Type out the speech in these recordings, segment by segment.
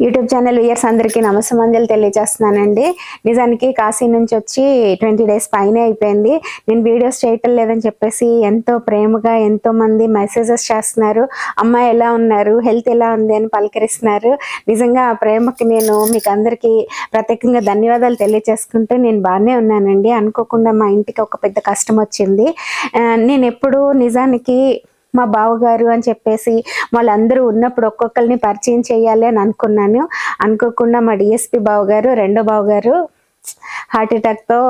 YouTube channel viewers అందరికీ నమస్సమంజలు తెలియజేస్తున్నానండి. నిజానికి కాశీ నుంచి వచ్చి 20 డేస్ పైనే అయిపోయింది. నేను వీడియోస్ చేయటం లేదని చెప్పేసి ఎంతో ప్రేమగా ఎంతో మంది మెసేజెస్ చేస్తున్నారు. అమ్మాయి ఎలా ఉన్నారు, హెల్త్ ఎలా ఉంది అని పలకరిస్తున్నారు. నిజంగా ఆ ప్రేమకి నేను మీకు అందరికీ ప్రత్యేకంగా ధన్యవాదాలు తెలియజేసుకుంటూ నేను బాగానే ఉన్నానండి. అనుకోకుండా మా ఇంటికి ఒక పెద్ద కష్టం వచ్చింది. నేను ఎప్పుడు నిజానికి మా బావగారు అని చెప్పేసి వాళ్ళందరూ ఉన్నప్పుడు ఒక్కొక్కరిని పరిచయం చేయాలి అని అనుకున్నాను. అనుకోకుండా మా డిఎస్పి బావగారు, రెండో బావగారు హార్ట్ అటాక్తో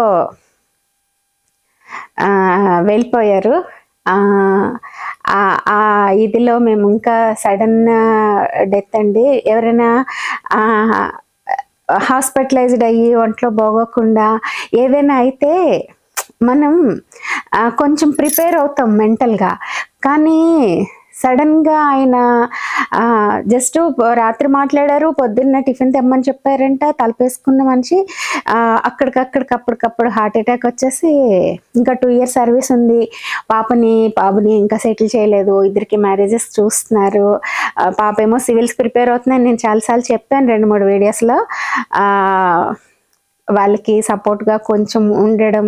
వెళ్ళిపోయారు. ఆ ఇదిలో మేము ఇంకా సడన్ డెత్ అండి. ఎవరైనా హాస్పిటలైజ్డ్ అయ్యి ఒంట్లో బాగోకుండా ఏదైనా అయితే మనం కొంచెం ప్రిపేర్ అవుతాం మెంటల్గా. కానీ సడన్గా ఆయన జస్ట్ రాత్రి మాట్లాడారు, పొద్దున్న టిఫిన్ తెమ్మని చెప్పారంట. తలపేసుకున్న మనిషి అప్పటికప్పుడు హార్ట్ అటాక్ వచ్చేసి ఇంకా 2 years సర్వీస్ ఉంది. బాబుని ఇంకా సెటిల్ చేయలేదు. ఇద్దరికి మ్యారేజెస్ చూస్తున్నారు. పాప ఏమో సివిల్స్ ప్రిపేర్ అవుతున్నాను. నేను చాలాసార్లు చెప్పాను 2-3 వీడియోస్లో. వాళ్ళకి సపోర్ట్గా కొంచెం ఉండడం,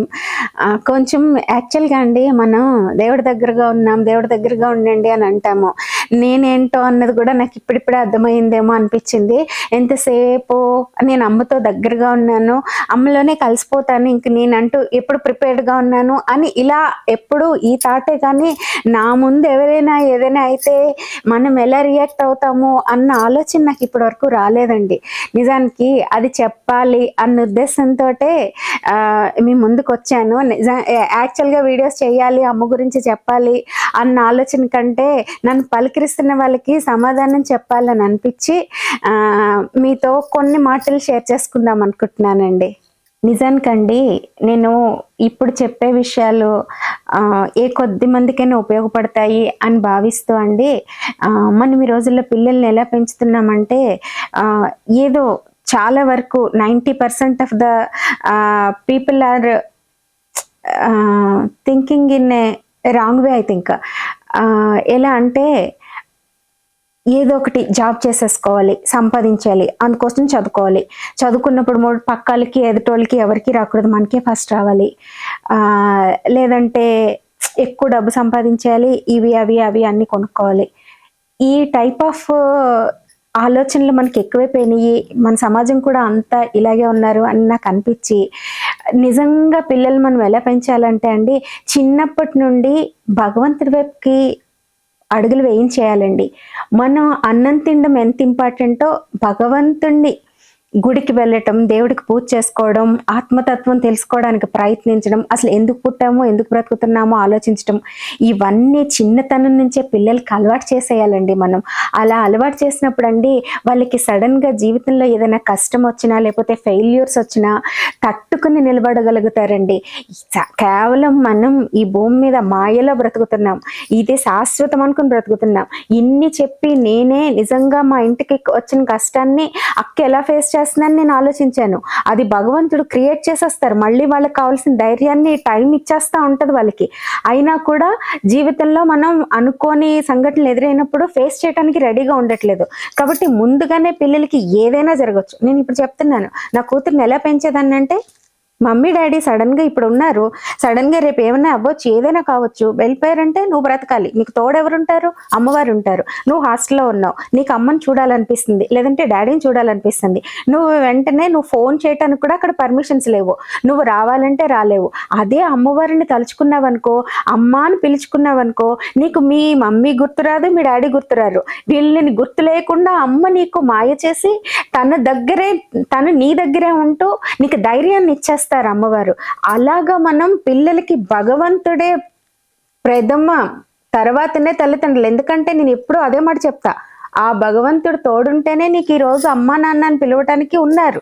కొంచెం యాక్చువల్గా అండి మనం దేవుడి దగ్గరగా ఉన్నాం, దేవుడి దగ్గరగా ఉండండి అని అంటాము. నేనేంటో అన్నది కూడా నాకు ఇప్పుడిప్పుడే అర్థమైందేమో అనిపించింది. ఎంతసేపు నేను అమ్మతో దగ్గరగా ఉన్నాను, అమ్మలోనే కలిసిపోతాను, ఇంక నేనంటూ ఎప్పుడు ప్రిపేర్డ్గా ఉన్నాను అని ఇలా ఎప్పుడు ఈ థాటే. కానీ నా ముందు ఎవరైనా ఏదైనా అయితే మనం ఎలా రియాక్ట్ అవుతాము అన్న ఆలోచన నాకు ఇప్పటి వరకు రాలేదండి. నిజానికి అది చెప్పాలి అన్న ఉద్దేశంతో మీ ముందుకు వచ్చాను. యాక్చువల్గా వీడియోస్ చేయాలి, అమ్మ గురించి చెప్పాలి అన్న ఆలోచన కంటే నన్ను పలకరిస్తున్న వాళ్ళకి సమాధానం చెప్పాలని అనిపించి మీతో కొన్ని మాటలు షేర్ చేసుకుందాం అనుకుంటున్నానండి. నిజానికండి నేను ఇప్పుడు చెప్పే విషయాలు ఏ కొద్ది మందికైనా ఉపయోగపడతాయి అని భావిస్తూ అండి, మనం ఈ రోజుల్లో పిల్లల్ని ఎలా పెంచుతున్నామంటే ఏదో చాలా వరకు 90% of the people are thinking in a wrong way. I think ఎలా అంటే ఏదో ఒకటి జాబ్ చేసేసుకోవాలి, సంపాదించాలి, అందుకోసం చదువుకోవాలి. చదువుకున్నప్పుడు పక్కాలకి ఎదుటోళ్ళకి ఎవరికి రాకూడదు, మనకే ఫస్ట్ రావాలి. లేదంటే ఎక్కువ డబ్బు సంపాదించాలి, ఇవి అవి అన్నీ కొనుక్కోవాలి. ఈ టైప్ ఆఫ్ ఆలోచనలు మనకి ఎక్కువైపోయినాయి. మన సమాజం కూడా అంతా ఇలాగే ఉన్నారు అని నాకు అనిపించి, నిజంగా పిల్లలు మనం ఎలా పెంచాలంటే అండి, చిన్నప్పటి నుండి భగవంతుడి వైపుకి అడుగులు వేయించేయాలండి. మనం అన్నం తినడం ఎంత ఇంపార్టెంటో భగవంతుణ్ణి గుడికి వెళ్ళటం, దేవుడికి పూజ చేసుకోవడం, ఆత్మతత్వం తెలుసుకోవడానికి ప్రయత్నించడం, అసలు ఎందుకు పుట్టామో ఎందుకు బ్రతుకుతున్నామో ఆలోచించడం, ఇవన్నీ చిన్నతనం నుంచే పిల్లలకి అలవాటు చేసేయాలండి మనం. అలా అలవాటు చేసినప్పుడు అండి వాళ్ళకి సడన్గా జీవితంలో ఏదైనా కష్టం వచ్చినా లేకపోతే ఫెయిల్యూర్స్ వచ్చినా తట్టుకుని నిలబడగలుగుతారండి. కేవలం మనం ఈ భూమి మీద మాయలో బ్రతుకుతున్నాం, ఇది శాశ్వతం అనుకుని బ్రతుకుతున్నాం. ఇన్ని చెప్పి నేనే నిజంగా మా ఇంటికి వచ్చిన కష్టాన్ని అక్క ఎలా ఫేస్ చేస్తున్నాను నేను ఆలోచించాను. అది భగవంతుడు క్రియేట్ చేసేస్తారు. మళ్ళీ వాళ్ళకి కావాల్సిన ధైర్యాన్ని టైం ఇచ్చేస్తూ ఉంటుంది వాళ్ళకి. అయినా కూడా జీవితంలో మనం అనుకోని సంఘటనలు ఎదురైనప్పుడు ఫేస్ చేయడానికి రెడీగా ఉండట్లేదు. కాబట్టి ముందుగానే పిల్లలకి ఏదైనా జరగచ్చు. నేను ఇప్పుడు చెప్తున్నాను, నా కూతుర్ని ఎలా పెంచేదాన్ని అంటే, మమ్మీ డాడీ సడన్గా ఇప్పుడు ఉన్నారు, సడన్గా రేపు ఏమైనా అవ్వచ్చు, ఏదైనా కావచ్చు. వెళ్ళిపోయారంటే నువ్వు బ్రతకాలి, నీకు తోడెవరుంటారు? అమ్మవారు ఉంటారు. నువ్వు హాస్టల్లో ఉన్నావు, నీకు అమ్మని చూడాలనిపిస్తుంది, లేదంటే డాడీని చూడాలనిపిస్తుంది. నువ్వు వెంటనే ఫోన్ చేయటానికి కూడా అక్కడ పర్మిషన్స్ లేవు, నువ్వు రావాలంటే రాలేవు. అదే అమ్మవారిని తలుచుకున్నావనుకో, అమ్మ అని పిలుచుకున్నావనుకో, నీకు మీ మమ్మీ గుర్తురాదు, మీ డాడీ గుర్తురారు. వీళ్ళని గుర్తు లేకుండా అమ్మ నీకు మాయ చేసి తను నీ దగ్గరే ఉంటూ నీకు ధైర్యాన్ని ఇచ్చేస్తారు అమ్మవారు. అలాగా మనం పిల్లలకి భగవంతుడే ప్రథమ, తర్వాతనే తల్లిదండ్రులు. ఎందుకంటే నేను ఎప్పుడూ అదే మాట చెప్తా, ఆ భగవంతుడు తోడుంటేనే నీకు ఈరోజు అమ్మా నాన్న అని పిలవటానికి ఉన్నారు.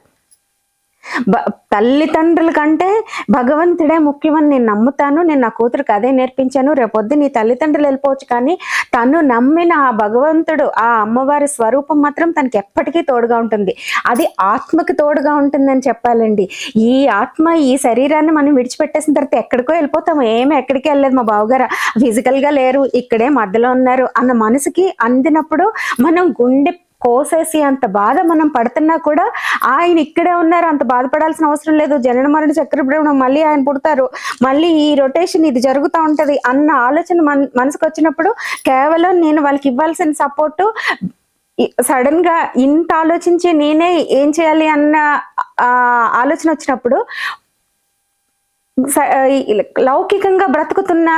తల్లిదండ్రుల కంటే భగవంతుడే ముఖ్యమని నేను నమ్ముతాను. నేను నా కూతురికి అదే నేర్పించాను. రేపొద్దు నీ తల్లిదండ్రులు వెళ్ళిపోవచ్చు, కానీ తను నమ్మిన ఆ భగవంతుడు, ఆ అమ్మవారి స్వరూపం మాత్రం తనకి ఎప్పటికీ తోడుగా ఉంటుంది. అది ఆత్మకి తోడుగా ఉంటుందని చెప్పాలండి. ఈ ఆత్మ ఈ శరీరాన్ని మనం విడిచిపెట్టేసిన తర్వాత ఎక్కడికో వెళ్ళిపోతాము. ఎక్కడికి వెళ్ళలేదు. మా బావగారు ఫిజికల్గా లేరు, ఇక్కడే మధ్యలో ఉన్నారు అన్న మనసుకి అందినప్పుడు మనం గుండె కోసేసి అంత బాధ మనం పడుతున్నా కూడా ఆయన ఇక్కడే ఉన్నారు, అంత బాధపడాల్సిన అవసరం లేదు, జనన మరణ చక్రభ్రమణం, మళ్ళీ ఆయన పుడతారు, మళ్ళీ ఈ రొటేషన్ ఇది జరుగుతూ ఉంటది అన్న ఆలోచన మనసుకు వచ్చినప్పుడు కేవలం నేను వాళ్ళకి ఇవ్వాల్సిన సపోర్టు సడన్ గా ఇంత ఆలోచించి నేనే ఏం చేయాలి అన్న ఆలోచన వచ్చినప్పుడు లౌకికంగా బ్రతుకుతున్న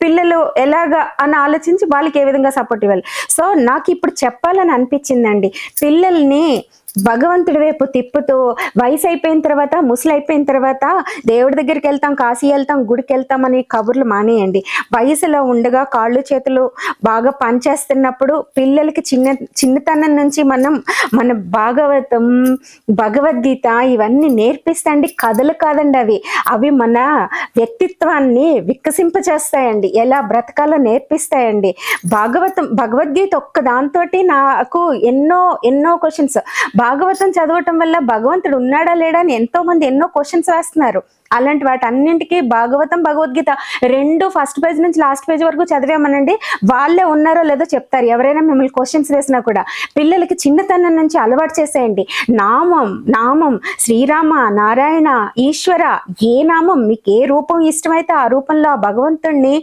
పిల్లలు ఎలాగా అని ఆలోచించి వాళ్ళకి ఏ విధంగా సపోర్ట్ ఇవ్వాలి. సో నాకు ఇప్పుడు చెప్పాలని అనిపించిందండి, పిల్లల్ని భగవంతుడి వైపు తిప్పుతూ వయసు అయిపోయిన తర్వాత, ముసలి అయిపోయిన తర్వాత దేవుడి దగ్గరికి వెళ్తాం, కాశీ వెళ్తాం, గుడికి వెళ్తాం అని కబుర్లు మానేయండి. వయసులో ఉండగా కాళ్ళు చేతులు బాగా పనిచేస్తున్నప్పుడు పిల్లలకి చిన్నతనం నుంచి మన భాగవతం, భగవద్గీత ఇవన్నీ నేర్పిస్తాండి. కథలు కాదండి అవి, అవి మన వ్యక్తిత్వాన్ని వికసింపచేస్తాయండి, ఎలా బ్రతకాలో నేర్పిస్తాయండి. భగవద్గీత ఒక్క దాంతో నాకు ఎన్నో క్వశ్చన్స్. భాగవతం చదవటం వల్ల భగవంతుడు ఉన్నాడా లేడా అని ఎంతో మంది ఎన్నో క్వశ్చన్స్ వేస్తున్నారు. అలాంటి వాటి అన్నింటికి భాగవతం, భగవద్గీత రెండు ఫస్ట్ పేజ్ నుంచి లాస్ట్ పేజ్ వరకు చదివామనండి, వాళ్ళే ఉన్నారో లేదో చెప్తారు. ఎవరైనా మిమ్మల్ని క్వశ్చన్స్ వేసినా కూడా పిల్లలకి చిన్నతనం నుంచి అలవాటు చేసేయండి. నామం శ్రీరామ, నారాయణ, ఈశ్వర, ఏ నామం మీకు ఏ రూపం ఇష్టమైతే ఆ రూపంలో ఆ భగవంతుణ్ణి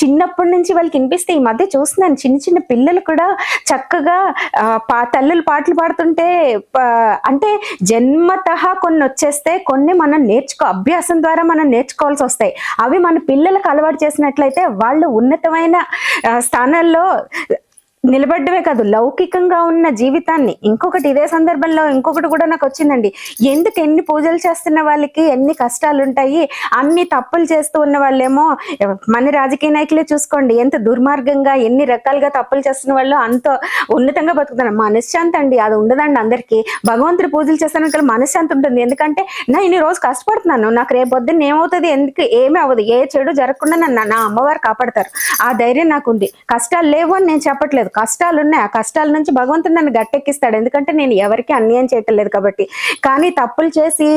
చిన్నప్పటి నుంచి వాళ్ళకి వినిపిస్తే, ఈ మధ్య చూస్తున్నాను చిన్న పిల్లలు కూడా చక్కగా తల్లులు పాటలు పాడుతుంటే, అంటే జన్మతః కొన్ని వచ్చేస్తే కొన్ని మనం అభ్యాసం ద్వారా మనం నేర్చుకోవాల్సి వస్తాయి. అవి మన పిల్లలకు అలవాటు చేసినట్లయితే వాళ్ళు ఉన్నతమైన స్థానాల్లో నిలబడ్డమే కాదు, లౌకికంగా ఉన్న జీవితాన్ని. ఇంకొకటి ఇదే సందర్భంలో ఇంకొకటి కూడా నాకు వచ్చిందండి, ఎందుకు ఎన్ని పూజలు చేస్తున్న వాళ్ళకి ఎన్ని కష్టాలు ఉంటాయి, అన్ని తప్పులు చేస్తూ ఉన్న వాళ్ళేమో, మన రాజకీయ నాయకులే చూసుకోండి ఎంత దుర్మార్గంగా ఎన్ని రకాలుగా తప్పులు చేస్తున్న వాళ్ళు అంత ఉన్నతంగా బతుకుతున్నారు. మనశ్శాంతి అండి అది ఉండదండి అందరికీ. భగవంతుడు పూజలు చేస్తాను కదా మనశ్శాంతి ఉంటుంది, ఎందుకంటే నా ఇన్ని రోజు కష్టపడుతున్నాను, నాకు రేపు పొద్దున్న ఏమవుతుంది, ఎందుకు ఏమీ అవ్వదు, ఏ చెడు జరగకుండా నా అమ్మవారు కాపాడతారు, ఆ ధైర్యం నాకు ఉంది. కష్టాలు లేవు అని నేను చెప్పట్లేదు, కష్టాలు ఉన్నాయి, ఆ కష్టాల నుంచి భగవంతుడు నన్ను గట్టెక్కిస్తాడు, ఎందుకంటే నేను ఎవరికి అన్యాయం చేయటం లేదు కాబట్టి. కానీ తప్పులు చేసి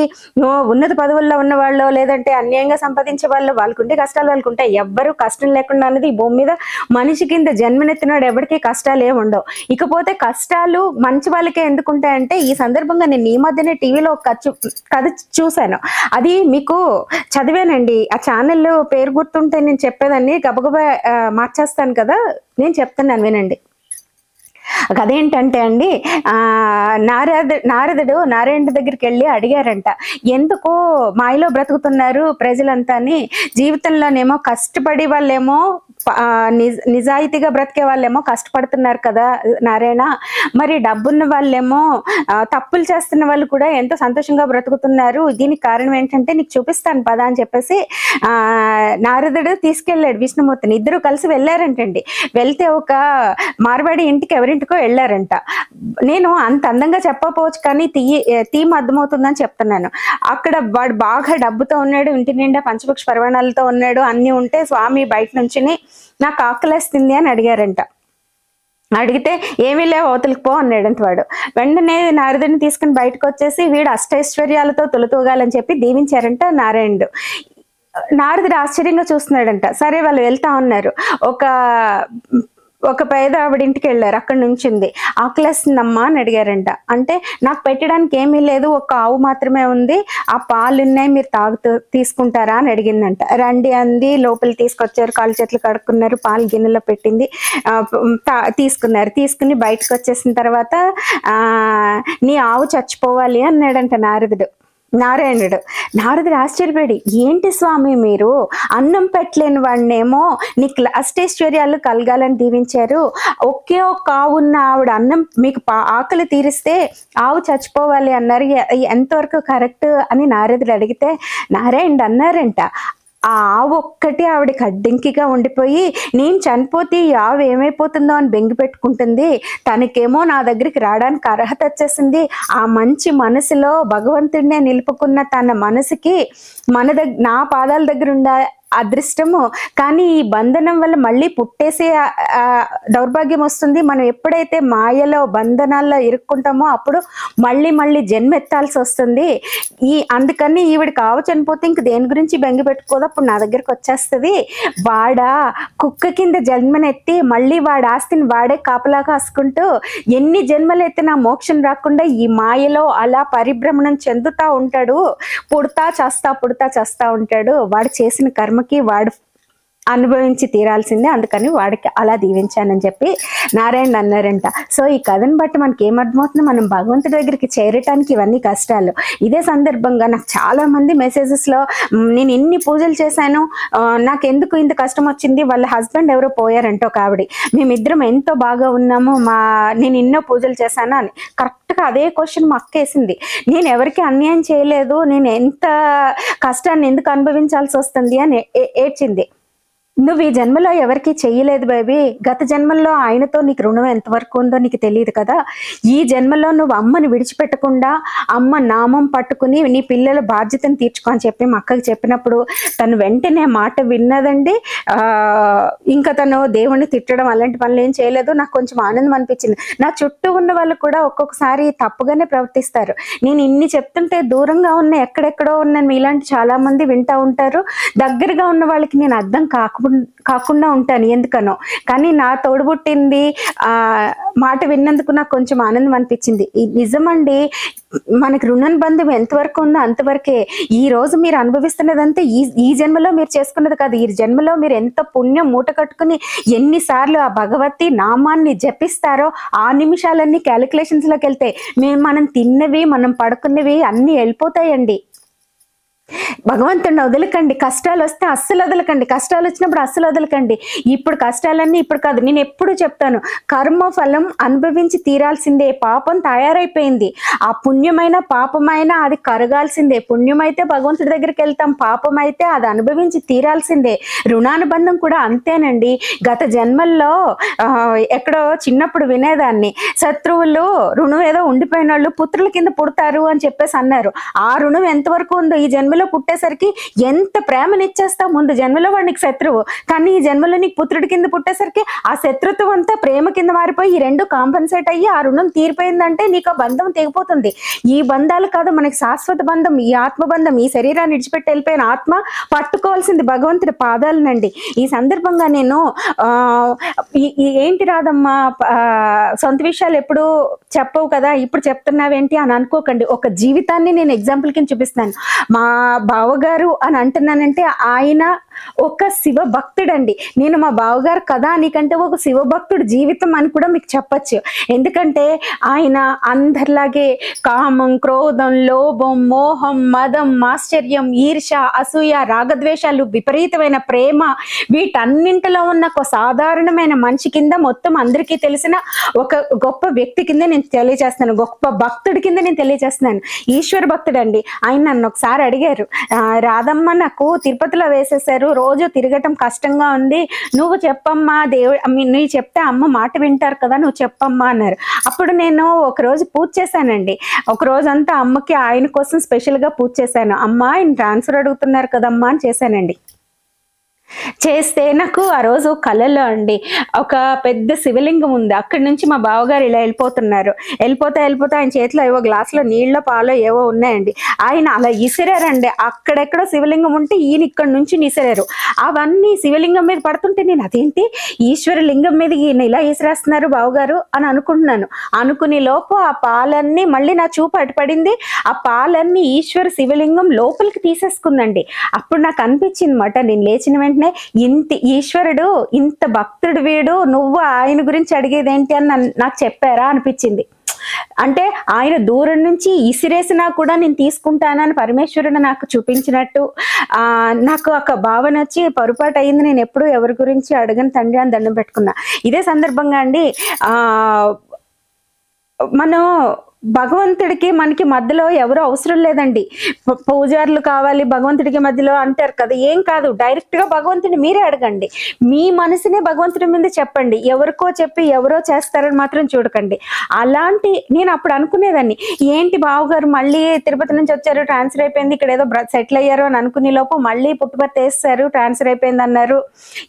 ఉన్నత పదవుల్లో ఉన్న వాళ్ళు లేదంటే అన్యాయంగా సంపాదించే వాళ్ళు, వాళ్ళకుంటే కష్టాలు వాళ్ళకు ఉంటాయి. ఎవ్వరు కష్టం లేకుండా అనేది ఈ భూమి మీద మనిషి కింద జన్మనెత్తినాడు ఎవరికి కష్టాలు ఏమి ఉండవు. ఇకపోతే కష్టాలు మంచి వాళ్ళకే ఎందుకుంటాయంటే, ఈ సందర్భంగా నేను ఈ మధ్యనే టీవీలో ఒక కథ చూశాను, అది మీకు చదివానండి. ఆ ఛానల్ పేరు గుర్తుంటే నేను చెప్పేదాన్ని, గబగబా మార్చేస్తాను కదా, నేను చెప్తున్నాను వినండి. అదేంటంటే అండి, నారదుడు నారాయణ దగ్గరికి వెళ్ళి అడిగారంట, ఎందుకు మాయలో బ్రతుకుతున్నారు ప్రజలంతా అని. జీవితంలోనేమో కష్టపడి వాళ్ళేమో నిజాయితీగా బ్రతికే వాళ్ళేమో కష్టపడుతున్నారు కదా నారాయణ, మరి డబ్బున్న వాళ్ళేమో తప్పులు చేస్తున్న వాళ్ళు కూడా ఎంతో సంతోషంగా బ్రతుకుతున్నారు, దీనికి కారణం ఏంటంటే నీకు చూపిస్తాను పద అని చెప్పేసి నారదుడు తీసుకెళ్ళాడు విష్ణుమూర్తిని. ఇద్దరు కలిసి వెళ్ళారంటండి. వెళ్తే ఒక మార్వాడి ఇంటికి ఎవరింటికో వెళ్ళారంట. నేను అంత అందంగా చెప్పకపోవచ్చు కానీ థీమ్ అర్థమవుతుందని చెప్తున్నాను. అక్కడ వాడు బాగా డబ్బుతో ఉన్నాడు, ఇంటి నిండా పంచపక్ష పర్వణాలతో ఉన్నాడు, అన్ని ఉంటే స్వామి బయట నుంచి నాకు ఆకలేస్తుంది అని అడిగారంట. అడిగితే ఏమీ లేవు అవతలికి పో అన్నాడంత వాడు. వెంటనే నారదుడిని తీసుకుని బయటకు వచ్చేసి వీడు అష్టైశ్వర్యాలతో తొలతూగాలని చెప్పి దీవించారంట నారాయణుడు. నారదుడు ఆశ్చర్యంగా చూస్తున్నాడంట. సరే వాళ్ళు వెళ్తా ఉన్నారు. ఒక పేద ఆవిడ ఇంటికి వెళ్ళారు. అక్కడ నుంచి ఉంది. ఆకలేస్తుందమ్మా అని అడిగారంట. అంటే నాకు పెట్టడానికి ఏమీ లేదు, ఒక ఆవు మాత్రమే ఉంది, ఆ పాలు ఉన్నాయి, మీరు తీసుకుంటారా అని అడిగిందంట. రండి అంది. లోపలి తీసుకొచ్చారు, కాళ్ళు చేతులు కడుక్కున్నారు, పాలు గిన్నెలో పెట్టింది, తీసుకున్నారు. తీసుకుని బయటకు వచ్చేసిన తర్వాత నీ ఆవు చచ్చిపోవాలి అన్నాడంట నారదుడు ఆశ్చర్యపడి, ఏంటి స్వామి మీరు అన్నం పెట్టలేని వాడినేమో నీకు అష్టైశ్వర్యాలు కలగాలని దీవించారు, ఒకే ఒక్క ఆవు ఉన్న ఆవిడ అన్నం మీకు ఆకలి తీరిస్తే ఆవు చచ్చిపోవాలి అన్నారు, ఎంతవరకు కరెక్ట్ అని నారదుడు అడిగితే నారాయణుడు అన్నారంట, ఆ ఆవు ఒక్కటి ఆవిడకి అడ్డంకిగా ఉండిపోయి నేను చనిపోతే ఈ ఆవు ఏమైపోతుందో అని బెంగి పెట్టుకుంటుంది, తనకేమో నా దగ్గరికి రావడానికి అర్హత వచ్చేసింది. ఆ మంచి మనసులో భగవంతుడినే నిలుపుకున్న తన మనసుకి నా పాదాల దగ్గర అదృష్టము. కానీ ఈ బంధనం వల్ల మళ్ళీ పుట్టేసే దౌర్భాగ్యం వస్తుంది. మనం ఎప్పుడైతే మాయలో బంధనాల్లో ఇరుక్కుంటామో అప్పుడు మళ్ళీ మళ్ళీ జన్మెత్తాల్సి వస్తుంది. అందుకని ఈవిడ కావు చనిపోతే ఇంక దేని గురించి బెంగ పెట్టుకోదు, అప్పుడు నా దగ్గరకు వచ్చేస్తుంది. వాడా కుక్క కింద జన్మనెత్తి మళ్ళీ వాడి ఆస్తిని వాడే కాపలా కాసుకుంటూ ఎన్ని జన్మలైతే నా మోక్షం రాకుండా ఈ మాయలో అలా పరిభ్రమణం చెందుతా ఉంటాడు. పుడతా చస్తా ఉంటాడు. వాడు చేసిన కర్మకి వాడు అనుభవించి తీరాల్సిందే, అందుకని వాడికి అలా దీవించానని చెప్పి నారాయణ అన్నారంట. సో ఈ కథను బట్టి మనకి ఏమర్థమవుతుంది, మనం భగవంతుడి దగ్గరికి చేరటానికి ఇవన్నీ కష్టాలు. ఇదే సందర్భంగా నాకు చాలా మంది మెసేజెస్లో నేను ఎన్ని పూజలు చేశాను, నాకెందుకు ఇంత కష్టం వచ్చింది, వాళ్ళ హస్బెండ్ ఎవరో పోయారంట ఒక ఆవిడ, మేమిద్దరం ఎంతో బాగా ఉన్నాము, నేను ఎన్నో పూజలు చేశాను అని. కరెక్ట్గా అదే క్వశ్చన్ మా అక్క వేసింది. నేను ఎవరికి అన్యాయం చేయలేదు, నేను ఎంత కష్టాన్ని ఎందుకు అనుభవించాల్సి వస్తుంది అని ఏడ్చింది. నువ్వు ఈ జన్మలో ఎవరికి చెయ్యలేదు బేబీ, గత జన్మల్లో ఆయనతో నీకు రుణం ఎంతవరకు ఉందో నీకు తెలియదు కదా. ఈ జన్మలో నువ్వు అమ్మని విడిచిపెట్టకుండా అమ్మ నామం పట్టుకుని నీ పిల్లల బాధ్యతను తీర్చుకో అని చెప్పి మా అక్కకి చెప్పినప్పుడు తను వెంటనే మాట విన్నదండి. ఇంకా తను దేవుణ్ణి తిట్టడం అలాంటి పనులు ఏం చేయలేదు. నాకు కొంచెం ఆనందం అనిపించింది. నా చుట్టూ ఉన్న వాళ్ళు కూడా ఒక్కొక్కసారి తప్పుగానే ప్రవర్తిస్తారు. నేను ఇన్ని చెప్తుంటే దూరంగా ఉన్న ఎక్కడెక్కడో ఉన్న మీలాంటి చాలా మంది వింటా ఉంటారు. దగ్గరగా ఉన్న వాళ్ళకి నేను అర్థం కాకుండా ఉంటాను ఎందుకనో. కానీ నా తోడుబుట్టింది మాట విన్నందుకు నాకు కొంచెం ఆనందం అనిపించింది. నిజమండి, మనకి రుణానుబంధం ఎంతవరకు ఉందో అంతవరకే. ఈ రోజు మీరు అనుభవిస్తున్నదంతా ఈ జన్మలో మీరు చేసుకున్నది కాదు. ఈ జన్మలో మీరు ఎంత పుణ్యం మూట కట్టుకుని ఎన్నిసార్లు ఆ భగవతి నామాన్ని జపిస్తారో ఆ నిమిషాలన్నీ క్యాలిక్యులేషన్స్ లోకి వెళ్తాయి. మనం తిన్నవి మనం పడుకున్నవి అన్ని వెళ్ళిపోతాయండి. భగవంతుడిని వదలకండి. కష్టాలు వస్తే అస్సలు వదలకండి. కష్టాలు వచ్చినప్పుడు అస్సలు వదలకండి. ఇప్పుడు కష్టాలన్నీ ఇప్పుడు కాదు. నేను ఎప్పుడు చెప్తాను, కర్మ ఫలం అనుభవించి తీరాల్సిందే. పాపం తయారైపోయింది. ఆ పుణ్యమైన పాపమైన అది కరగాల్సిందే. పుణ్యమైతే భగవంతుడి దగ్గరికి వెళ్తాం, పాపమైతే అది అనుభవించి తీరాల్సిందే. రుణానుబంధం కూడా అంతేనండి. గత జన్మల్లో ఎక్కడో చిన్నప్పుడు వినేదాన్ని, శత్రువులు రుణం ఏదో ఉండిపోయిన వాళ్ళు పుత్రుల కింద పుడతారు అని చెప్పేసి అన్నారు. ఆ రుణం ఎంతవరకు ఉందో ఈ జన్మలో పుట్టేసరికి ఎంత ప్రేమనిచ్చేస్తావు. ముందు జన్మలో వాడికి శత్రువు, కానీ ఈ జన్మలో నీకు పుత్రుడి కింద పుట్టేసరికి ఆ శత్రుత్వం అంతా ప్రేమ కింద మారిపోయి ఈ రెండు కాంపన్సేట్ అయ్యి ఆ రుణం తీరిపోయిందంటే నీకు ఆ బంధం తెగిపోతుంది. ఈ బంధాలు కాదు మనకి శాశ్వత బంధం, ఈ ఆత్మబంధం. ఈ శరీరాన్ని విడిచిపెట్టి వెళ్ళిపోయిన ఆత్మ పట్టుకోవాల్సింది భగవంతుడి పాదాలనండి. ఈ సందర్భంగా నేను ఏంటి రాదమ్మా సొంత విషయాలు ఎప్పుడు చెప్పవు కదా, ఇప్పుడు చెప్తున్నావేంటి అని అనుకోకండి. ఒక జీవితాన్ని నేను ఎగ్జాంపుల్ కింద చూపిస్తున్నాను. మా బావగారు అని అంటున్నానంటే ఆయన ఒక శివ భక్తుడండి. నేను మా బావగారు కదా నీకంటే ఒక శివభక్తుడు జీవితం అని కూడా మీకు చెప్పచ్చు. ఎందుకంటే ఆయన అందరిలాగే కామం, క్రోధం, లోభం, మోహం, మదం, ఆశ్చర్యం, ఈర్ష, అసూయ, రాగద్వేషాలు, విపరీతమైన ప్రేమ, వీటన్నింటిలో ఉన్న ఒక సాధారణమైన మనిషి కింద మొత్తం అందరికీ తెలిసిన ఒక గొప్ప వ్యక్తి కింద నేను తెలియజేస్తున్నాను. గొప్ప భక్తుడి కింద నేను తెలియజేస్తున్నాను. ఈశ్వర భక్తుడు అండి. ఆయన నన్ను ఒకసారి అడిగారు, రాధమ్మ నాకు తిరుపతిలో వేసేసారు, రోజు తిరగటం కష్టంగా ఉంది, నువ్వు చెప్పమ్మా, నువ్వు చెప్తే అమ్మ మాట వింటారు కదా, నువ్వు చెప్పమ్మా అన్నారు. అప్పుడు నేను ఒక రోజు పూజ చేశానండి. ఒక రోజంతా అమ్మకి ఆయన కోసం స్పెషల్ గా పూజ చేశాను. అమ్మ ఆయన ట్రాన్స్ఫర్ అడుగుతున్నారు కదమ్మా అని చేశానండి. చేస్తే నాకు ఆ రోజు కళలో అండి ఒక పెద్ద శివలింగం ఉంది. అక్కడి నుంచి మా బావగారు ఇలా వెళ్ళిపోతున్నారు. వెళ్ళిపోతే ఆయన చేతిలో ఏవో గ్లాసులో నీళ్ళ పాలో ఏవో ఉన్నాయండి. ఆయన అలా ఇసిరారండి. అక్కడెక్కడో శివలింగం ఉంటే ఈయన ఇక్కడ నుంచి ఇసిరారు. అవన్నీ శివలింగం మీద పడుతుంటే నేను అదేంటి ఈశ్వర లింగం మీద ఈయన ఇలా ఇసిరేస్తున్నారు బావగారు అని అనుకుంటున్నాను. అనుకునే లోపు ఆ పాలన్నీ మళ్ళీ నా చూపు అటుపడింది. ఆ పాలన్నీ ఈశ్వర శివలింగం లోపలికి తీసేసుకుందండి. అప్పుడు నాకు అనిపించింది మాట, నేను లేచిన వెంటనే ఇంత ఈశ్వరుడు ఇంత భక్తుడు వీడు, నువ్వు ఆయన గురించి అడిగేదేంటి అని నాకు చెప్పారా అనిపించింది. అంటే ఆయన దూరం నుంచి ఇసిరేసినా కూడా నేను తీసుకుంటానని పరమేశ్వరుడు నాకు చూపించినట్టు నాకు ఒక భావన వచ్చి, పొరపాటు అయింది, నేను ఎప్పుడు ఎవరి గురించి అడగని తండ్రి అని దండం పెట్టుకున్నా. ఇదే సందర్భంగా అండి మనం భగవంతుడికి మనకి మధ్యలో ఎవరు అవసరం లేదండి. పూజారులు కావాలి భగవంతుడికి మధ్యలో అంటారు కదా, ఏం కాదు. డైరెక్ట్ గా భగవంతుడిని మీరే అడగండి. మీ మనసునే భగవంతుడి మీద చెప్పండి. ఎవరికో చెప్పి ఎవరో చేస్తారని మాత్రం చూడకండి. అలాంటి నేను అప్పుడు అనుకునేదాన్ని, ఏంటి బావగారు మళ్ళీ తిరుపతి నుంచి వచ్చారు, ట్రాన్స్ఫర్ అయిపోయింది, ఇక్కడ ఏదో సెటిల్ అయ్యారు అని అనుకునే లోపు మళ్ళీ పుట్టుపర్తి వేస్తారు, ట్రాన్స్ఫర్ అయిపోయింది అన్నారు.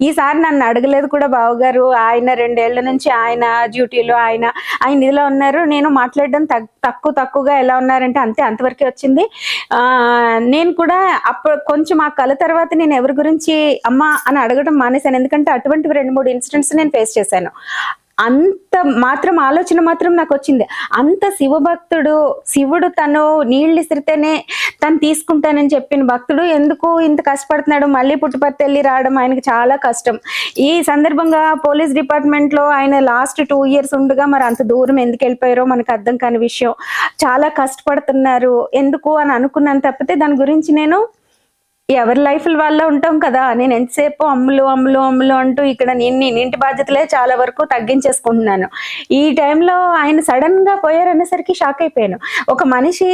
ఈసారి నన్ను అడగలేదు కూడా బావగారు. ఆయన 2 ఏళ్ల నుంచి ఆయన డ్యూటీలో ఆయన ఇదిలో ఉన్నారు. నేను మాట్లాడడం తక్కువగా ఎలా ఉన్నారంటే అంతవరకే వచ్చింది. నేను కూడా అప్పుడు కొంచెం ఆ కళ తర్వాత నేను ఎవరి గురించి అమ్మ అని అడగడం మానేశాను. ఎందుకంటే అటువంటి 2-3 ఇన్సిడెంట్స్ నేను ఫేస్ చేశాను. అంత మాత్రం ఆలోచన మాత్రం నాకు వచ్చింది. అంత శివభక్తుడు, శివుడు తను నీళ్ళు ఇసిరితేనే తను తీసుకుంటానని చెప్పిన భక్తుడు ఎందుకు ఇంత కష్టపడుతున్నాడు? మళ్ళీ పుట్టుపర్తి వెళ్ళి రావడం ఆయనకి చాలా కష్టం. ఈ సందర్భంగా పోలీస్ డిపార్ట్మెంట్ లో ఆయన లాస్ట్ 2 years ఉండగా మరి అంత దూరం ఎందుకు వెళ్ళిపోయారో మనకు అర్థం కాని విషయం. చాలా కష్టపడుతున్నారు ఎందుకు అని అనుకున్నాను తప్పితే దాని గురించి నేను ఎవరి లైఫ్ వల్ల ఉంటాం కదా. నేను ఎంతసేపు అమ్ములు అంటూ ఇక్కడ ఇంటి బాధ్యతలే చాలా వరకు తగ్గించేసుకుంటున్నాను. ఈ టైంలో ఆయన సడన్ గా పోయారనేసరికి షాక్ అయిపోయాను. ఒక మనిషి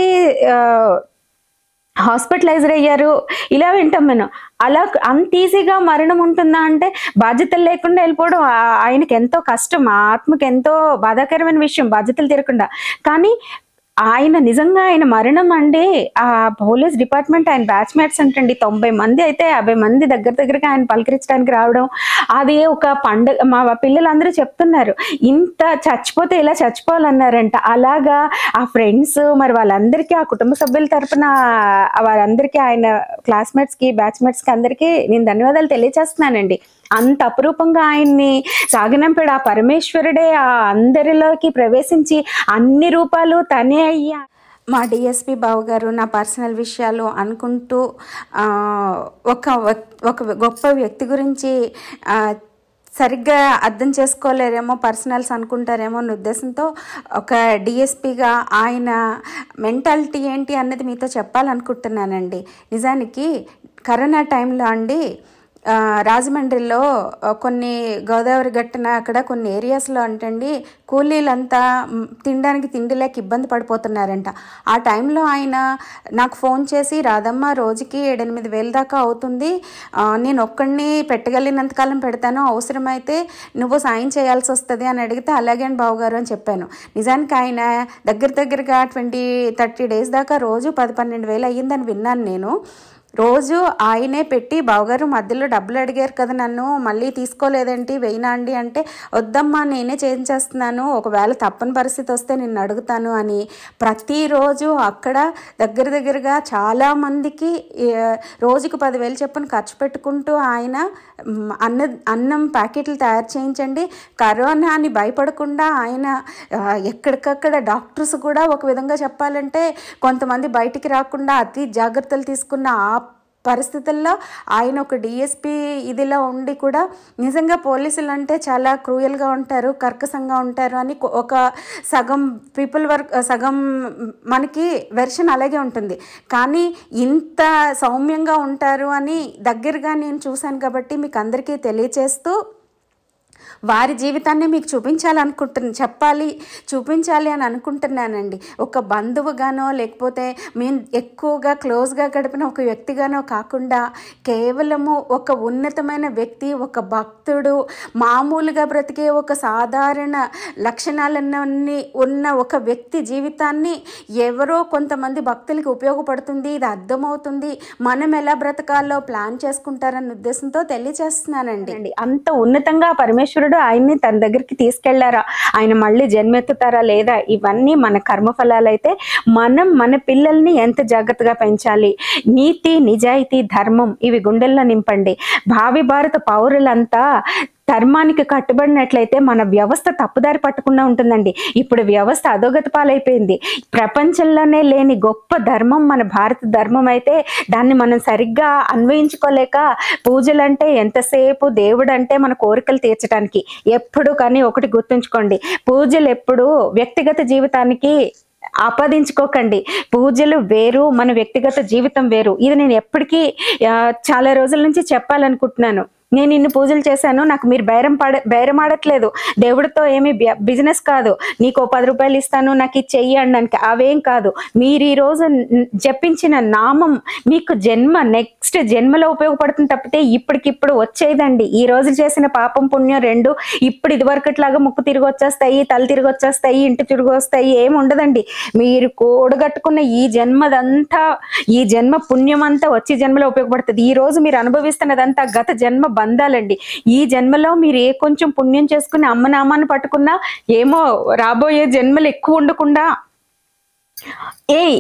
హాస్పిటలైజర్ అయ్యారు ఇలా వింటాం మనం. అలా అంత ఈజీగా మరణం ఉంటుందా అంటే బాధ్యతలు లేకుండా వెళ్ళిపోవడం ఆయనకి ఎంతో కష్టం, ఆత్మకి ఎంతో బాధాకరమైన విషయం, బాధ్యతలు తీరకుండా. కానీ ఆయన నిజంగా ఆయన మరణం అండి, ఆ పోలీస్ డిపార్ట్మెంట్ ఆయన బ్యాచ్మేట్స్ అంటండి 90 మంది అయితే 50 మంది దగ్గరగా ఆయన పలకరించడానికి రావడం అది ఒక పండుగ. మా పిల్లలందరూ చెప్తున్నారు ఇంత చచ్చిపోతే ఇలా చచ్చిపోవాలన్నారంట. అలాగా ఆ ఫ్రెండ్స్ మరి వాళ్ళందరికీ, ఆ కుటుంబ సభ్యుల తరపున వాళ్ళందరికీ, ఆయన క్లాస్మేట్స్ కి బ్యాచ్మేట్స్ కి అందరికీ నేను ధన్యవాదాలు తెలియజేస్తున్నానండి. అంత అపురూపంగా ఆయన్ని సాగనంపాడు ఆ పరమేశ్వరుడే. ఆ అందరిలోకి ప్రవేశించి అన్ని రూపాలు తనే అయ్యా. మా డిఎస్పి బావ గారు నా పర్సనల్ విషయాలు అనుకుంటూ ఒక గొప్ప వ్యక్తి గురించి సరిగ్గా అర్థం చేసుకోలేరేమో, పర్సనల్స్ అనుకుంటారేమో అనే ఉద్దేశంతో ఒక డిఎస్పిగా ఆయన మెంటాలిటీ ఏంటి అన్నది మీతో చెప్పాలనుకుంటున్నానండి. నిజానికి కరోనా టైంలో అండి రాజమండ్రిలో కొన్ని గోదావరి గట్టున అక్కడ కొన్ని ఏరియాస్లో అంటండి కూలీలంతా తినడానికి తిండి లేక ఇబ్బంది పడిపోతున్నారంట. ఆ టైంలో ఆయన నాకు ఫోన్ చేసి, రాధమ్మ రోజుకి 7-8 వేల దాకా అవుతుంది, నేను ఒక్కడిని పెట్టగలిగినంతకాలం పెడతాను, అవసరమైతే నువ్వు సాయం చేయాల్సి వస్తుంది అని అడిగితే అలాగే అని బావగారు అని చెప్పాను. నిజానికి ఆయన దగ్గరగా 20-30 days దాకా రోజు 10-12 వేలు అయ్యిందని విన్నాను నేను. రోజు ఆయనే పెట్టి, బావగారు మధ్యలో డబ్బులు అడిగారు కదా నన్ను, మళ్ళీ తీసుకోలేదేంటి వెయ్యినా అండి అంటే, వద్దమ్మా నేనే చేయించేస్తున్నాను, ఒకవేళ తప్పని పరిస్థితి వస్తే నిన్ను అడుగుతాను అని ప్రతిరోజు అక్కడ దగ్గరగా చాలామందికి రోజుకు 10,000 చొప్పున ఖర్చు పెట్టుకుంటూ ఆయన అన్నం ప్యాకెట్లు తయారు చేయించండి. కరోనా అని భయపడకుండా ఆయన ఎక్కడికక్కడ డాక్టర్స్ కూడా ఒక విధంగా చెప్పాలంటే కొంతమంది బయటికి రాకుండా అతి జాగ్రత్తలు తీసుకున్న ఆ పరిస్థితుల్లో ఆయన ఒక డిఎస్పి ఇదిలో ఉండి కూడా నిజంగా పోలీసులు అంటే చాలా క్రూయల్గా ఉంటారు, కర్కశంగా ఉంటారు అని ఒక సగం మనకి వెర్షన్ అలాగే ఉంటుంది. కానీ ఇంత సౌమ్యంగా ఉంటారు అని దగ్గరగా నేను చూశాను కాబట్టి మీకు అందరికీ తెలియచేస్తూ వారి జీవితాన్ని మీకు చూపించాలి అని అనుకుంటున్నానండి. ఒక బంధువుగానో లేకపోతే మేము ఎక్కువగా క్లోజ్గా గడిపిన ఒక వ్యక్తిగానో కాకుండా కేవలము ఒక ఉన్నతమైన వ్యక్తి, ఒక భక్తుడు, మామూలుగా బ్రతికే ఒక సాధారణ లక్షణాలన్నీ ఉన్న ఒక వ్యక్తి జీవితాన్ని ఎవరో కొంతమంది భక్తులకి ఉపయోగపడుతుంది, ఇది అర్థమవుతుంది, మనం ఎలా బ్రతకాలో ప్లాన్ చేసుకుంటారన్న ఉద్దేశంతో తెలియజేస్తున్నానండి. అంత ఉన్నతంగా పరమేశ్వరుడు ఆయన్ని తన దగ్గరికి తీసుకెళ్లారా, ఆయన మళ్ళీ జన్మెత్తుతారా లేదా, ఇవన్నీ మన కర్మఫలాలైతే మనం మన పిల్లల్ని ఎంత జాగ్రత్తగా పెంచాలి, నీతి నిజాయితీ ధర్మం ఇవి గుండెల్లో నింపండి. భావి భారత పౌరులంతా ధర్మానికి కట్టుబడినట్లయితే మన వ్యవస్థ తప్పుదారి పట్టకుండా ఉంటుందండి. ఇప్పుడు వ్యవస్థ అధోగతి పాలైపోయింది. ప్రపంచంలోనే లేని గొప్ప ధర్మం మన భారత ధర్మం అయితే దాన్ని మనం సరిగ్గా అన్వయించుకోలేక పూజలంటే ఎంతసేపు దేవుడు అంటే మన కోరికలు తీర్చడానికి. ఎప్పుడు కానీ ఒకటి గుర్తుంచుకోండి, పూజలు ఎప్పుడు వ్యక్తిగత జీవితానికి ఆపాదించుకోకండి. పూజలు వేరు, మన వ్యక్తిగత జీవితం వేరు. ఇది నేను ఎప్పటికీ చాలా రోజుల నుంచి చెప్పాలనుకుంటున్నాను. నేను ఇన్ని పూజలు చేశాను, నాకు మీరు బేరం ఆడట్లేదు, దేవుడితో ఏమి బిజినెస్ కాదు, నీకు 10 రూపాయలు ఇస్తాను నాకు ఇది చెయ్యి అనడానికి, అవేం కాదు. మీరు ఈ రోజు జపించిన నామం మీకు నెక్స్ట్ జన్మలో ఉపయోగపడుతుంది తప్పితే ఇప్పటికిప్పుడు వచ్చేదండి. ఈ రోజు చేసిన పాపం పుణ్యం రెండు ఇప్పుడు ఇదివరకట్లాగా ముక్కు తిరిగి వచ్చేస్తాయి, తల తిరిగి వచ్చేస్తాయి, ఇంటి తిరిగి వస్తాయి, ఏమి ఉండదండి. మీరు కూడగట్టుకున్న ఈ జన్మ పుణ్యం అంతా వచ్చే జన్మలో ఉపయోగపడుతుంది. ఈ రోజు మీరు అనుభవిస్తున్నదంతా గత జన్మ బంధాలండి. ఈ జన్మలో మీరు ఏ కొంచెం పుణ్యం చేసుకుని అమ్మ నామాన్ని పట్టుకున్నా ఏమో రాబోయే జన్మలు ఎక్కువ ఉండకుండా.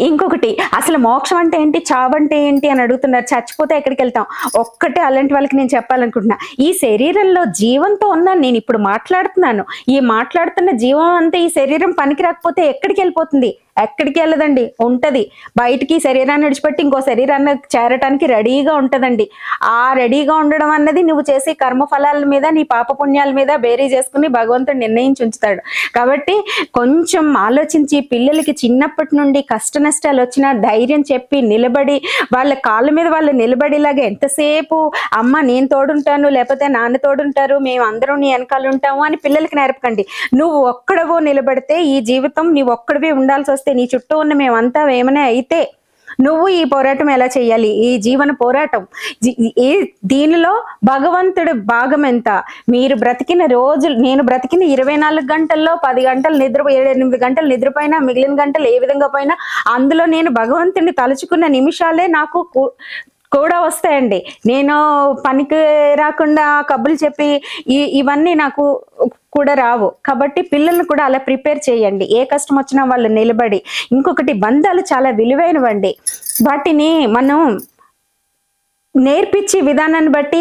ఇంకొకటి, అసలు మోక్షం అంటే ఏంటి, చావు అంటే ఏంటి అని అడుగుతున్నారు. చచ్చిపోతే ఎక్కడికి వెళ్తాం? ఒక్కటే అలాంటి వాళ్ళకి నేను చెప్పాలనుకుంటున్నా, ఈ శరీరంలో జీవంతో ఉన్నాను నేను, ఇప్పుడు మాట్లాడుతున్నాను. ఈ మాట్లాడుతున్న జీవం అంతా ఈ శరీరం పనికి రాకపోతే ఎక్కడికి వెళ్ళిపోతుంది? ఎక్కడికి వెళ్ళదండి, ఉంటది. బయటికి శరీరాన్ని విడిచిపెట్టి ఇంకో శరీరాన్ని చేరటానికి రెడీగా ఉంటదండి. ఆ రెడీగా ఉండడం అన్నది నువ్వు చేసే కర్మఫలాల మీద, నీ పాప పుణ్యాల మీద బేరీ చేసుకుని భగవంతుడు నిర్ణయించి ఉంచుతాడు. కాబట్టి కొంచెం ఆలోచించి పిల్లలకి చిన్నప్పటి నుండి కష్ట నష్టాలు వచ్చినా ధైర్యం చెప్పి నిలబడి వాళ్ళ కాళ్ళ మీద వాళ్ళు నిలబడేలాగా ఎంతసేపు అమ్మ నేను తోడుంటాను, లేకపోతే నాన్న తోడుంటారు, మేము అందరం నీ వెనకాల ఉంటాము అని పిల్లలకి నేర్పకండి. నువ్వు ఒక్కడవో నిలబడితే ఈ జీవితం నీవు ఒక్కడివే ఉండాల్సి వస్తే, నీ చుట్టూ ఉన్న మేమంతా ఏమైనా అయితే నువ్వు ఈ పోరాటం ఎలా చేయాలి? ఈ జీవన పోరాటం దీనిలో భగవంతుడు భాగం ఎంత? మీరు బ్రతికిన రోజులు, నేను బ్రతికిన 24 గంటల్లో 10 గంటలు నిద్ర, 7-8 గంటలు నిద్రపోయినా మిగిలిన గంటలు ఏ విధంగా పోయినా అందులో నేను భగవంతుడిని తలుచుకున్న నిమిషాలే నాకు కూడా వస్తాయండి. నేను పనికి రాకుండా కబుర్లు చెప్పి ఇవన్నీ నాకు కూడా రావు. కాబట్టి పిల్లల్ని కూడా అలా ప్రిపేర్ చేయండి. ఏ కష్టం వచ్చినా వాళ్ళు నిలబడి. ఇంకొకటి, బంధాలు చాలా విలువైనవండి. వాటిని మనం నేర్పించే విధానాన్ని బట్టి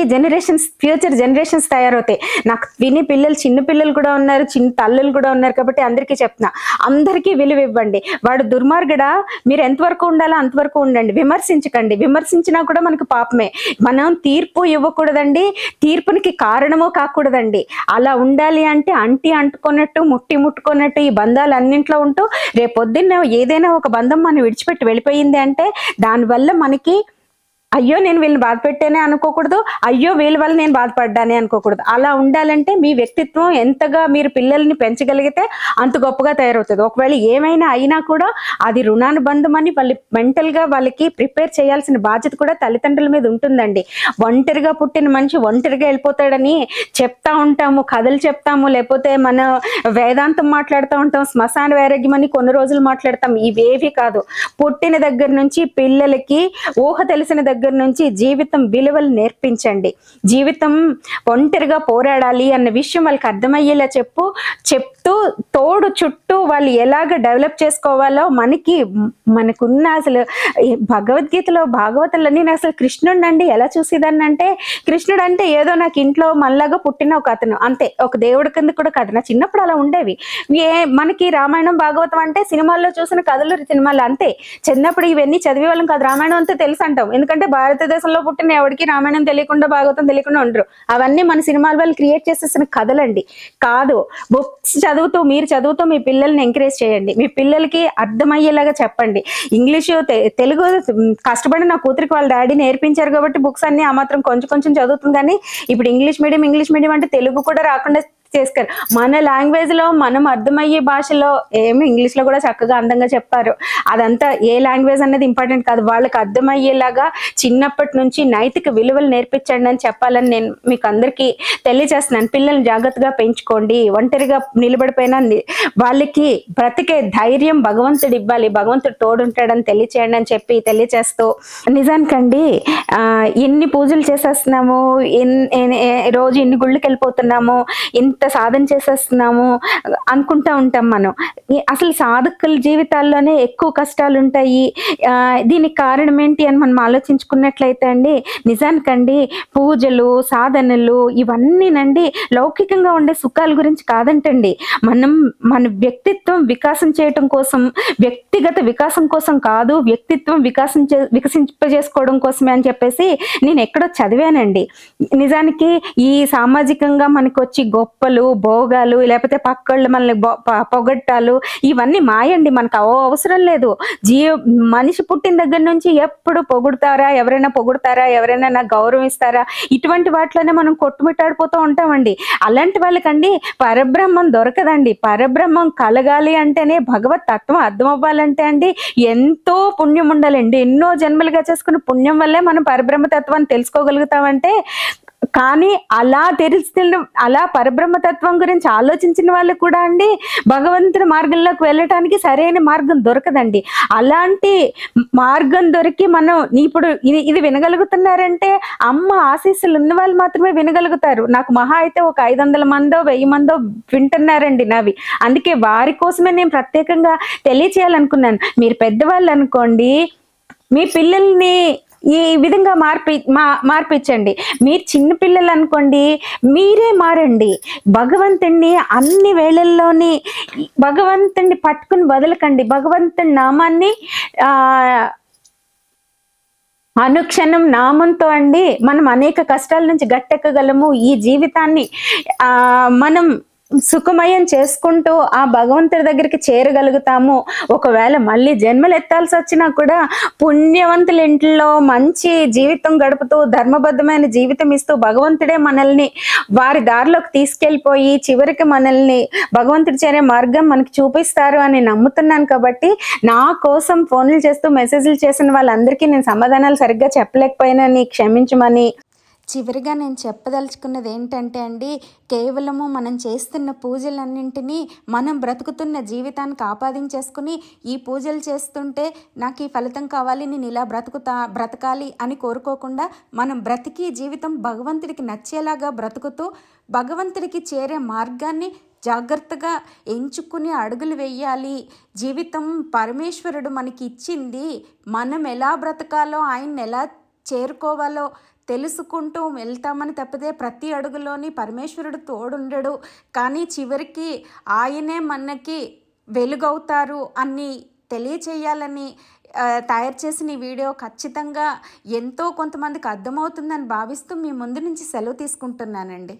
ఫ్యూచర్ జనరేషన్స్ తయారవుతాయి. నాకు విని చిన్న పిల్లలు కూడా ఉన్నారు, చిన్న తల్లులు కూడా ఉన్నారు. కాబట్టి అందరికీ చెప్తున్నా, అందరికీ విలువ ఇవ్వండి. వాడు దుర్మార్గుడా, మీరు ఎంతవరకు ఉండాలో అంతవరకు ఉండండి, విమర్శించకండి. విమర్శించినా కూడా మనకు పాపమే. మనం తీర్పు ఇవ్వకూడదండి, తీర్పునికి కారణమో కాకూడదండి. అలా ఉండాలి అంటే అంటుకున్నట్టు ముట్టుకున్నట్టు ఈ బంధాలు అన్నింట్లో ఉంటూ రేపొద్దున్న ఏదైనా ఒక బంధం మనం విడిచిపెట్టి వెళ్ళిపోయింది అంటే దానివల్ల మనకి అయ్యో నేను వీళ్ళని బాధ పెట్టేనే అనుకోకూడదు, అయ్యో వీళ్ళ వల్ల నేను బాధపడ్డానే అనుకోకూడదు. అలా ఉండాలంటే మీ వ్యక్తిత్వం ఎంతగా మీరు పిల్లల్ని పెంచగలిగితే అంత గొప్పగా తయారవుతుంది. ఒకవేళ ఏమైనా అయినా కూడా అది రుణానుబంధం అని మెంటల్గా వాళ్ళకి ప్రిపేర్ చేయాల్సిన బాధ్యత కూడా తల్లిదండ్రుల మీద ఉంటుందండి. ఒంటరిగా పుట్టిన మనిషి ఒంటరిగా వెళ్ళిపోతాడని చెప్తా ఉంటాము, కథలు చెప్తాము, లేకపోతే మన వేదాంతం మాట్లాడుతూ ఉంటాం, శ్మశాన వైరాగ్యం అని కొన్ని రోజులు మాట్లాడతాం. ఇవేవి కాదు. పుట్టిన దగ్గర నుంచి పిల్లలకి ఊహ తెలిసిన దగ్గర నుంచి జీవితం విలువలు నేర్పించండి. జీవితం ఒంటరిగా పోరాడాలి అన్న విషయం వాళ్ళకి అర్థమయ్యేలా చెప్తూ తోడు చుట్టూ వాళ్ళు ఎలాగ డెవలప్ చేసుకోవాలో మనకున్న అసలు భగవద్గీతలో భాగవతాలన్నీ నేను అసలు కృష్ణుడు అండి ఎలా చూసేదాన్ని అంటే, కృష్ణుడు అంటే ఏదో నాకు ఇంట్లో మనలాగా పుట్టిన ఒక అతను అంతే, ఒక దేవుడి కింద కూడా కాదు. నా చిన్నప్పుడు అలా ఉండేవి. మనకి రామాయణం భాగవతం అంటే సినిమాల్లో చూసిన కథలు సినిమాలు అంతే. చిన్నప్పుడు ఇవన్నీ చదివే వాళ్ళం కాదు. రామాయణం అంతా తెలుసు అంటాం, ఎందుకంటే భారతదేశంలో పుట్టిన ఎవరికి రామాయణం తెలియకుండా భాగవతం తెలియకుండా ఉండరు. అవన్నీ మన సినిమాల వాళ్ళు క్రియేట్ చేసేసిన కథలండి. కాదు, బుక్స్ మీరు చదువుతూ మీ పిల్లల్ని ఎంకరేజ్ చేయండి. మీ పిల్లలకి అర్థమయ్యేలాగా చెప్పండి. ఇంగ్లీషు తెలుగు కష్టపడి నా కూతురికి వాళ్ళ డాడీ నేర్పించారు కాబట్టి బుక్స్ అన్ని ఆ మాత్రం కొంచెం చదువుతుంది. కానీ ఇప్పుడు ఇంగ్లీష్ మీడియం అంటే తెలుగు కూడా రాకుండా చేసుకోరు. మన లాంగ్వేజ్ లో మనం అర్థమయ్యే భాషలో ఇంగ్లీష్ లో కూడా చక్కగా అందంగా చెప్పారు. అదంతా ఏ లాంగ్వేజ్ అనేది ఇంపార్టెంట్ కాదు, వాళ్ళకి అర్థమయ్యేలాగా చిన్నప్పటి నుంచి నైతిక విలువలు నేర్పించండి అని చెప్పాలని నేను మీకు అందరికీ తెలియజేస్తున్నాను. పిల్లల్ని జాగ్రత్తగా పెంచుకోండి. ఒంటరిగా నిలబడిపోయినా వాళ్ళకి బ్రతికే ధైర్యం భగవంతుడు ఇవ్వాలి, భగవంతుడు తోడుంటాడని తెలియచేయండి అని చెప్పి తెలియచేస్తూ, నిజానికండి ఎన్ని పూజలు చేసేస్తున్నాము, రోజు ఇన్ని గుళ్ళకి వెళ్ళిపోతున్నాము, ఇంత సాధన చేసేస్తున్నాము అనుకుంటా ఉంటాం మనం. అసలు సాధకుల జీవితాల్లోనే ఎక్కువ కష్టాలు ఉంటాయి. దీనికి కారణం ఏంటి అని మనం ఆలోచించుకున్నట్లయితే అండి, నిజానికండి పూజలు సాధనలు ఇవన్నీనండి లౌకికంగా ఉండే సుఖాల గురించి కాదంటండి. మన వ్యక్తిత్వం వికాసం చేయటం కోసం, వ్యక్తిగత వికాసం కోసం కాదు, వ్యక్తిత్వం వికసింపజేసుకోవడం కోసమే అని చెప్పేసి నేను ఎక్కడో చదివానండి. నిజానికి ఈ సామాజికంగా మనకు వచ్చి గొప్పలు సుఖాలు, భోగాలు, లేకపోతే పక్కోళ్ళు మనల్ని పొగట్టాలు ఇవన్నీ మాయండి. మనకు అవసరం లేదు. మనిషి పుట్టిన దగ్గర నుంచి ఎప్పుడు పొగుడుతారా, ఎవరైనా పొగుడుతారా, ఎవరైనా నాకు గౌరవం ఇస్తారా, ఇటువంటి వాటిలోనే మనం కొట్టుమిట్టాడిపోతూ ఉంటామండి. అలాంటి వాళ్ళకండి పరబ్రహ్మం దొరకదండి. పరబ్రహ్మం కలగాలి అంటేనే, భగవత్ తత్వం అర్థం అవ్వాలంటే అండి ఎంతో పుణ్యం ఉండాలండి. ఎన్నో జన్మలుగా చేసుకున్న పుణ్యం వల్లే మనం పరబ్రహ్మ తత్వాన్ని తెలుసుకోగలుగుతామంటే, కానీ అలా పరబ్రహ్మతత్వం గురించి ఆలోచించిన వాళ్ళు కూడా అండి భగవంతుడి మార్గంలోకి వెళ్ళటానికి సరైన మార్గం దొరకదండి. అలాంటి మార్గం దొరికి మనం ఇప్పుడు ఇది వినగలుగుతున్నారంటే అమ్మ ఆశీస్సులు ఉన్న వాళ్ళు మాత్రమే వినగలుగుతారు. నాకు మహా అయితే ఒక 500 మందో 1000 మందో వింటున్నారండి నావి. అందుకే వారి కోసమే నేను ప్రత్యేకంగా తెలియచేయాలనుకున్నాను. మీరు పెద్దవాళ్ళు అనుకోండి, మీ పిల్లల్ని ఈ విధంగా మార్పించండి. మీరు చిన్న పిల్లలు అనుకోండి, మీరే మారండి. భగవంతుణ్ణి అన్ని వేళల్లోని భగవంతుణ్ణి పట్టుకుని వదలకండి. భగవంతుని నామాన్ని అనుక్షణం నామంతో అండి మనం అనేక కష్టాల నుంచి గట్టెక్కగలము. ఈ జీవితాన్ని మనం సుఖమయం చేసుకుంటూ ఆ భగవంతుడి దగ్గరికి చేరగలుగుతాము. ఒకవేళ మళ్ళీ జన్మలు ఎత్తాల్సి వచ్చినా కూడా పుణ్యవంతుల ఇంట్లో మంచి జీవితం గడుపుతూ ధర్మబద్ధమైన జీవితం ఇస్తూ భగవంతుడే మనల్ని వారి దారిలోకి తీసుకెళ్ళిపోయి చివరికి మనల్ని భగవంతుడి చేరే మార్గం మనకి చూపిస్తారు అని నమ్ముతున్నాను. కాబట్టి నా కోసం ఫోన్లు చేస్తూ మెసేజ్లు చేసిన వాళ్ళందరికీ నేను సమాధానాలు సరిగ్గా చెప్పలేకపోయినా క్షమించమని. చివరిగా నేను చెప్పదలుచుకున్నది ఏంటంటే అండి, కేవలము మనం చేస్తున్న పూజలన్నింటినీ మనం బ్రతుకుతున్న జీవితానికి ఆపాదించేసుకుని ఈ పూజలు చేస్తుంటే నాకు ఈ ఫలితం కావాలి, నేను ఇలా బ్రతకాలి అని కోరుకోకుండా మనం బ్రతికి జీవితం భగవంతుడికి నచ్చేలాగా బ్రతుకుతూ భగవంతుడికి చేరే మార్గాన్ని జాగ్రత్తగా ఎంచుకుని అడుగులు వేయాలి. జీవితం పరమేశ్వరుడు మనకి ఇచ్చింది, మనం ఎలా బ్రతకాలో ఆయన్ని ఎలా చేరుకోవాలో తెలుసుకుంటూ వెళ్తామని తప్పితే ప్రతి అడుగులోని పరమేశ్వరుడు తోడుండడు. కానీ చివరికి ఆయనే మనకి వెలుగవుతారు అని తెలియచేయాలని తయారు చేసిన ఈ వీడియో ఖచ్చితంగా ఎంతో కొంతమందికి అర్థమవుతుందని భావిస్తూ మీ ముందు నుంచి సెలవు తీసుకుంటున్నానండి.